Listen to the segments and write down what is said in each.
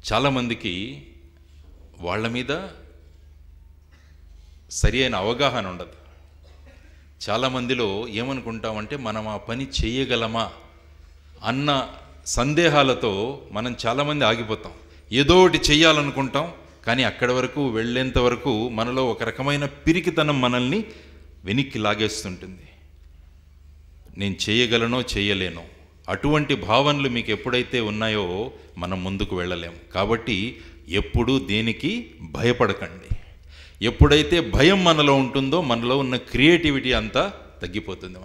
చాలామందికి వాళ్ళ మీద సరి అయిన అవగాహన ఉండదు. చాలామందిలో ఏమనుకుంటామంటే మనం ఆ పని చేయగలమా అన్న సందేహాలతో మనం చాలామంది ఆగిపోతాం. ఏదో ఒకటి చెయ్యాలనుకుంటాం, కానీ అక్కడి వరకు వెళ్ళేంత వరకు మనలో ఒక రకమైన పిరికితనం మనల్ని వెనక్కి లాగేస్తుంటుంది. నేను చేయగలనో చేయలేనో అటువంటి భావనలు మీకు ఎప్పుడైతే ఉన్నాయో మనం ముందుకు వెళ్ళలేము. కాబట్టి ఎప్పుడూ దేనికి భయపడకండి. ఎప్పుడైతే భయం మనలో ఉంటుందో మనలో ఉన్న క్రియేటివిటీ అంతా తగ్గిపోతుంది.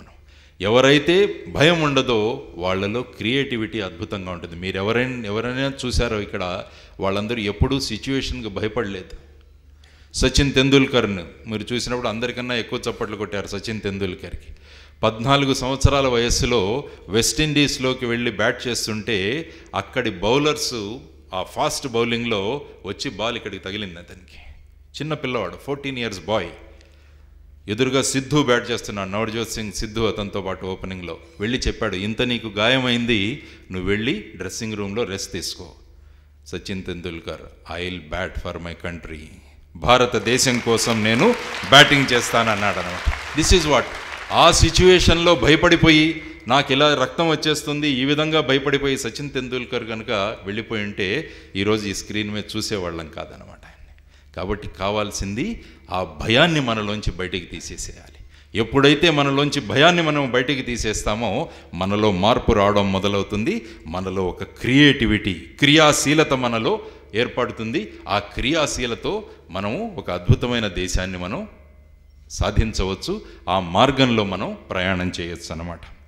ఎవరైతే భయం ఉండదో వాళ్ళలో క్రియేటివిటీ అద్భుతంగా ఉంటుంది. మీరు ఎవరైనా చూసారో ఇక్కడ వాళ్ళందరూ ఎప్పుడూ సిచ్యువేషన్కి భయపడలేదు. సచిన్ తెందూల్కర్ను మీరు చూసినప్పుడు అందరికన్నా ఎక్కువ చప్పట్లు కొట్టారు సచిన్ తెందూల్కర్కి. 14 సంవత్సరాల వయస్సులో వెస్టిండీస్లోకి వెళ్ళి బ్యాట్ చేస్తుంటే అక్కడి బౌలర్సు ఆ ఫాస్ట్ బౌలింగ్లో వచ్చి బాల్ ఇక్కడికి తగిలింది. అతనికి చిన్న పిల్లవాడు, 14 years బాయ్. ఎదురుగా సిద్ధు బ్యాట్ చేస్తున్నాడు, నవజోత్ సింగ్ సిద్ధు అతనితో పాటు ఓపెనింగ్లో. వెళ్ళి చెప్పాడు, ఇంత నీకు గాయమైంది, నువ్వు వెళ్ళి డ్రెస్సింగ్ రూమ్లో రెస్ట్ తీసుకో. Sachin Tendulkar, I will bat for my country, భారతదేశం కోసం నేను బ్యాటింగ్ చేస్తానన్నాడు అనమాట. This is what. ఆ సిచ్యువేషన్లో భయపడిపోయి నాకు ఇలా రక్తం వచ్చేస్తుంది ఈ విధంగా భయపడిపోయి సచిన్ తెందూల్కర్ కనుక వెళ్ళిపోయి ఉంటే ఈరోజు ఈ స్క్రీన్ మీద చూసేవాళ్ళం కాదనమాట. కాబట్టి కావాల్సింది ఆ భయాన్ని మనలోంచి బయటికి తీసేసేయాలి. ఎప్పుడైతే మనలోంచి భయాన్ని మనం బయటికి తీసేస్తామో మనలో మార్పు రావడం మొదలవుతుంది. మనలో ఒక క్రియేటివిటీ, క్రియాశీలత మనలో ఏర్పడుతుంది. ఆ క్రియాశీలతో మనము ఒక అద్భుతమైన దేశాన్ని మనం సాధించవచ్చు. ఆ మార్గంలో మనం ప్రయాణం చేయొచ్చు అన్నమాట.